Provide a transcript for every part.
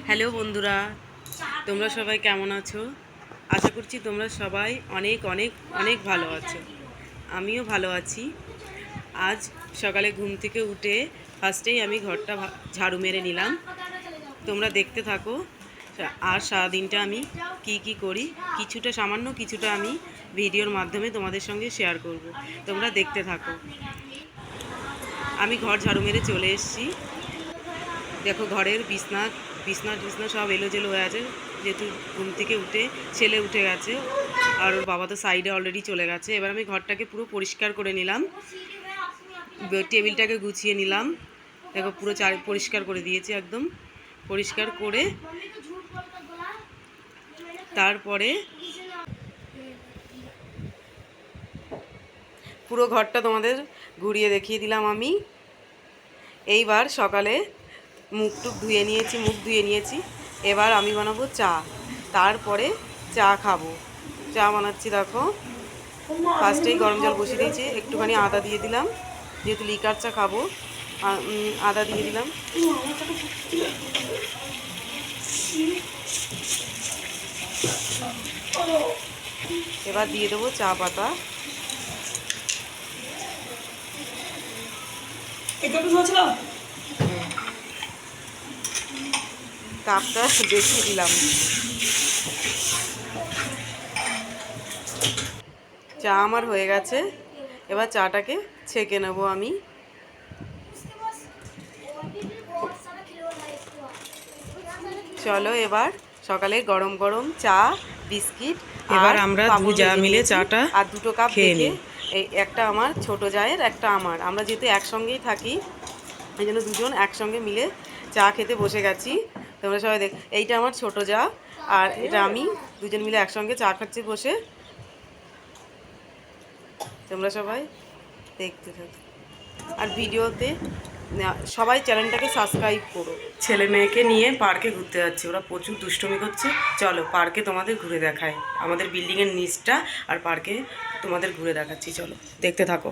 Hello বন্ধুরা, তোমরা সবাই কেমন আছো? আশা করছি তোমরা সবাই অনেক অনেক অনেক ভালো আছো। আমিও ভালো আছি। আজ সকালে ঘুম থেকে উঠে ফার্স্টেই আমি ঘরটা ঝাড়ু মেরে নিলাম। তোমরা দেখতে থাকো আর সারাদিনটা আমি কি করি, কিছুটা সামান্য কিছুটা আমি ভিডিওর মাধ্যমে তোমাদের সঙ্গে শেয়ার করব। তোমরা দেখতে থাকো। আমি ঘর ঝাড়ু মেরে চলে এসেছি। দেখো ঘরের বিছনা সব এলোজেলো হয়ে আছে, যেহেতু ঘুম থেকে উঠে ছেলে উঠে গেছে আর ওর বাবা তো সাইডে অলরেডি চলে গেছে। এবার আমি ঘরটাকে পুরো পরিষ্কার করে নিলাম, টেবিলটাকে গুছিয়ে নিলাম। দেখো পুরো পরিষ্কার করে দিয়েছি, একদম পরিষ্কার করে তারপরে পুরো ঘরটা তোমাদের ঘুরিয়ে দেখিয়ে দিলাম আমি। এইবার সকালে মুখ ধুয়ে নিয়েছি। এবার আমি বানাবো চা, তারপরে চা খাবো। চা বানাচ্ছি দেখো। ফার্স্টেই গরম জল বসিয়ে দিয়েছি, একটুখানি আদা দিয়ে দিলাম, যেহেতু লিকার চা খাবো আদা দিয়ে দিলাম। এবার দিয়ে দেবো চা পাতা। কাপটা বেশি দিলাম। চা আমার হয়ে গেছে, এবার চাটাকে ছেঁকে নেবো আমি। চলো এবার সকালে গরম গরম চা, বিস্কিট, এবার আমরা দু যা মিলে চাটা আর 2 কাপ খেয়ে নিই। এই একটা আমার ছোট জায়ের, একটা আমার, আমরা যেহেতু একসঙ্গেই থাকি এই জন্য দুজন একসঙ্গে মিলে চা খেতে বসে গেছি। তোমরা সবাই এইটা আমার ছোট জা আর এটা আমি, দুজন মিলে একসঙ্গে চা খাচ্ছি বসে। তোমরা সবাই দেখতে থাকো আর ভিডিওতে সবাই চ্যানেলটাকে সাবস্ক্রাইব করো। ছেলে মেয়েকে নিয়ে পার্কে ঘুরতে যাচ্ছে, ওরা প্রচুর দুষ্টুমি করছে। চলো পার্কে তোমাদের ঘুরে দেখায়, আমাদের বিল্ডিংয়ের নিচটা আর পার্কে তোমাদের ঘুরে দেখাচ্ছি। চলো দেখতে থাকো।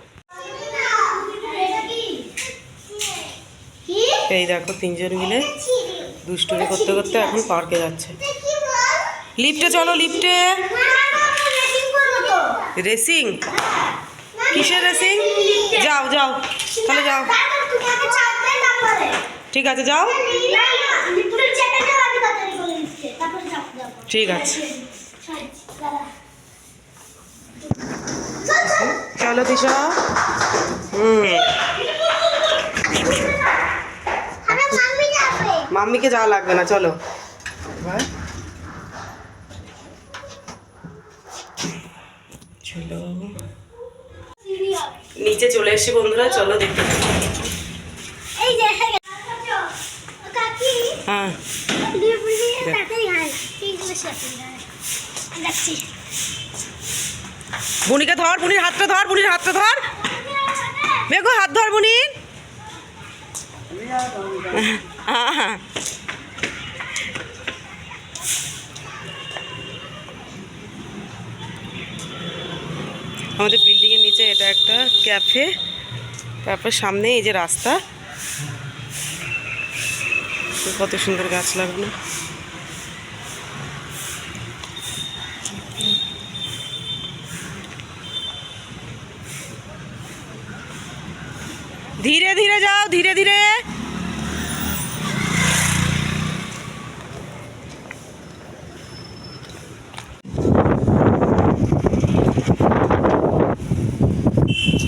এই দেখো 3 জন মিলে দুষ্টুমি করতে করতে এখন পার্কে যাচ্ছে। লিফটে চলো, লিফটে। রেসিং? কিসের রেসিং? যাও যাও তাহলে যাও, ঠিক আছে যাও, ঠিক আছে চলো দিশা। মাম্মিকে যাওয়া লাগবে না, চলো। চলো নিচে চলে এসেছি বন্ধুরা, চলো দেখতে থাকো। হ্যাঁ বুনিকে ধর, বুনির হাতটা ধর, বুনির হাতটা ধর, দেখো হাত ধর বুনির। হ্যাঁ আমাদের বিল্ডিংয়ের নিচে এটা একটা ক্যাফে, তারপর সামনে এই যে রাস্তা, কত সুন্দর গাছ লাগলো। ধীরে ধীরে যাও, ধীরে ধীরে।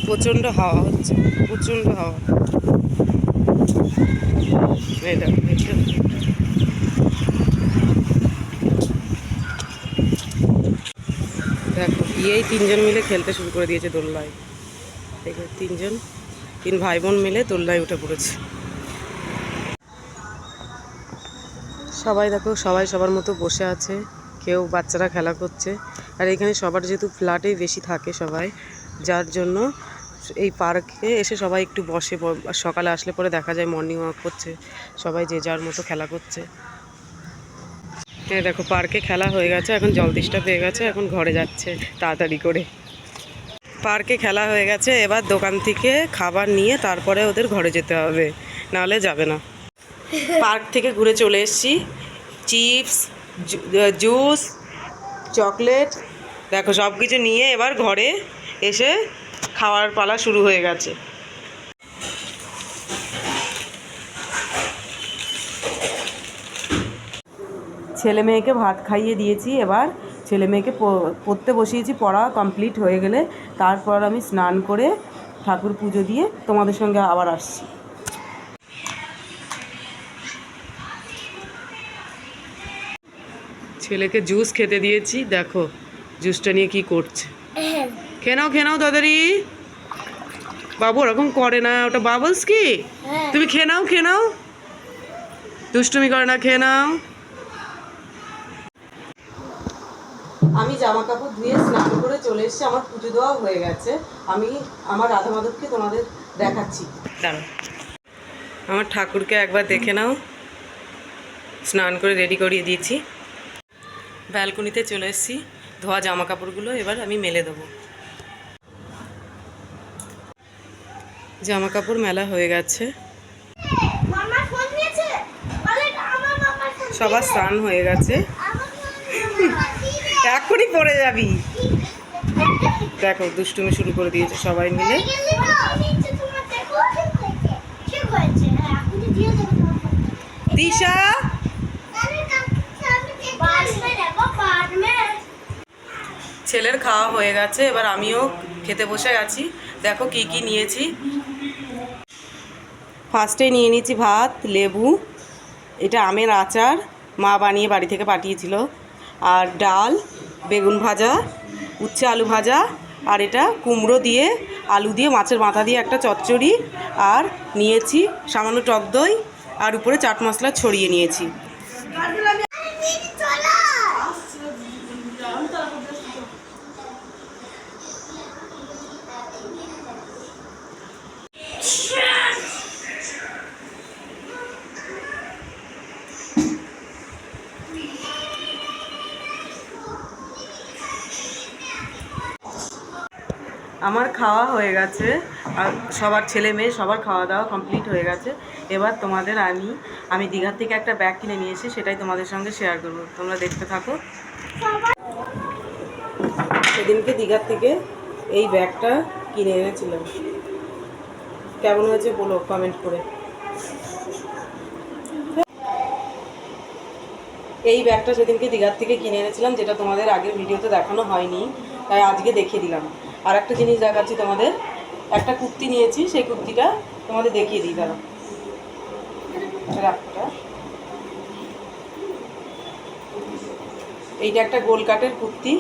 প্রচণ্ড হাওয়া হচ্ছে, প্রচণ্ড হাওয়া। দেখো এই 3 জন মিলে খেলতে শুরু করে দিয়েছে দোলনায়। দেখো 3 ভাই বোন মিলে দোলনায় উঠে পড়েছে। সবাই দেখো, সবাই সবার মতো বসে আছে, কেউ বাচ্চারা খেলা করছে। আর এখানে সবার যেহেতু ফ্ল্যাটেই বেশি থাকে সবাই, যার জন্য এই পার্কে এসে সবাই একটু বসে। সকালে আসলে পরে দেখা যায় মর্নিং ওয়াক করছে, সবাই যে যার মতো খেলা করছে। হ্যাঁ দেখো পার্কে খেলা হয়ে গেছে, এখন জল তেষ্টা পেয়ে গেছে, এখন ঘরে যাচ্ছে তাড়াতাড়ি করে। পার্কে খেলা হয়ে গেছে, এবার দোকান থেকে খাবার নিয়ে তারপরে ওদের ঘরে যেতে হবে, নাহলে যাবে না। পার্ক থেকে ঘুরে চলে এসেছি, চিপস, জুস, চকলেট, দেখো সব কিছু নিয়ে এবার ঘরে এসে খাওয়ার পালা শুরু হয়ে গেছে। ছেলে মেয়েকে ভাত খাইয়ে দিয়েছি, এবার ছেলে মেয়েকে পড়তে বসিয়েছি। পড়া কমপ্লিট হয়ে গেলে তারপর আমি স্নান করে ঠাকুর পুজো দিয়ে তোমাদের সঙ্গে আবার আসছি। ছেলেকে জুস খেতে দিয়েছি, দেখো জুসটা নিয়ে কি করছে। খেয়ে নাও তাড়াতাড়ি। বাবু ওরকম করে না, ওটা বাবলস কি? তুমি খেয়ে নাও, দুষ্টুমি করে না, খেয়ে নাও। আমি জামা কাপড় ধুয়ে স্নান করে চলে এসেছি, আমার পুজো দেওয়া হয়ে গেছে। আমি আমার রাধা মাধবকে তোমাদের দেখাচ্ছি, দাঁড়াও। আমার ঠাকুরকে একবার দেখে নাও, স্নান করে রেডি করিয়ে দিয়েছি। ব্যালকনিতে চলে এসেছি, ধোয়া জামা কাপড়গুলো এবার আমি মেলে দেবো। জামা কাপড় মেলা হয়ে গেছে, সবার স্নান হয়ে গেছে, এখনই পড়ে যাবি। দেখো দুষ্টুমি শুরু করে দিয়েছে সবাই মিলে। দিশা, ছেলের খাওয়া হয়ে গেছে, এবার আমিও খেতে বসে গেছি। দেখো কি কি নিয়েছি। ফার্স্টে নিয়ে নিয়েছি ভাত, লেবু, এটা আমের আচার মা বানিয়ে বাড়ি থেকে পাঠিয়েছিল, আর ডাল, বেগুন ভাজা, উচ্ছে আলু ভাজা, আর এটা কুমড়ো দিয়ে আলু দিয়ে মাছের মাথা দিয়ে একটা চচ্চড়ি, আর নিয়েছি সামান্য টক দই, আর উপরে চাট মশলা ছড়িয়ে নিয়েছি। আমার খাওয়া হয়ে গেছে, আর সবার ছেলে মেয়ে সবার খাওয়া দাওয়া কমপ্লিট হয়ে গেছে। এবার তোমাদের আমি দীঘার থেকে একটা ব্যাগ কিনে নিয়ে এসেছি, সেটাই তোমাদের সঙ্গে শেয়ার করবো, তোমরা দেখতে থাকো। সেদিনকে দীঘার থেকে এই ব্যাগটা কিনে এনেছিলাম, কেমন হয়েছে বলো কমেন্ট করে। এই ব্যাগটা সেদিনকে দীঘার থেকে কিনে এনেছিলাম, যেটা তোমাদের আগের ভিডিওতে দেখানো হয়নি, তাই আজকে দেখিয়ে দিলাম। আর একটা জিনিস দেখাচ্ছি তোমাদের, একটা কুর্তি নিয়েছি, সেই কুর্তিটা তোমাদের দেখিয়ে দিই। দাঁড়া, এইটা একটা গোল কাটের কুর্তি,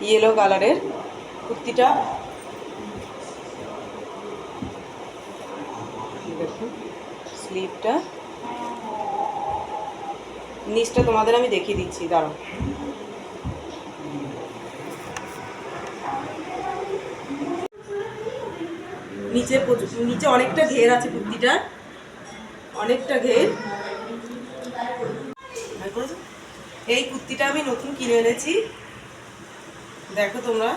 ইয়েলো কালারের কুর্তিটা, দেখুন স্লিভটা, নিচটা তোমাদের আমি দেখিয়ে দিচ্ছি, দাঁড়াও। নিচে অনেকটা ঘের আছে কুর্তিটার, অনেকটা ঘের। এই কুর্তিটা আমি নতুন কিনে এনেছি, দেখো তোমরা,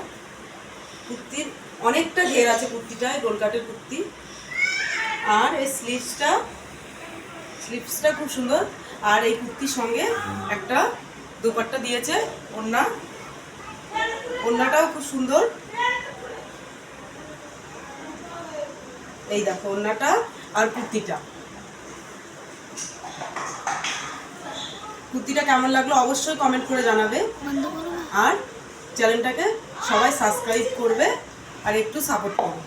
কুর্তির অনেকটা ঘের আছে কুর্তিটায়, গোলকাটের কুর্তি। আর এই স্লিভসটা খুব সুন্দর, আর এই কুর্তির সঙ্গে একটা দোপাট্টা দিয়েছে, ওড়নাটাও খুব সুন্দর। এই দেখো ওড়নাটা আর কুর্তিটা কেমন লাগলো অবশ্যই কমেন্ট করে জানাবে, আর চ্যানেলটাকে সবাই সাবস্ক্রাইব করবে আর একটু সাপোর্ট করবে।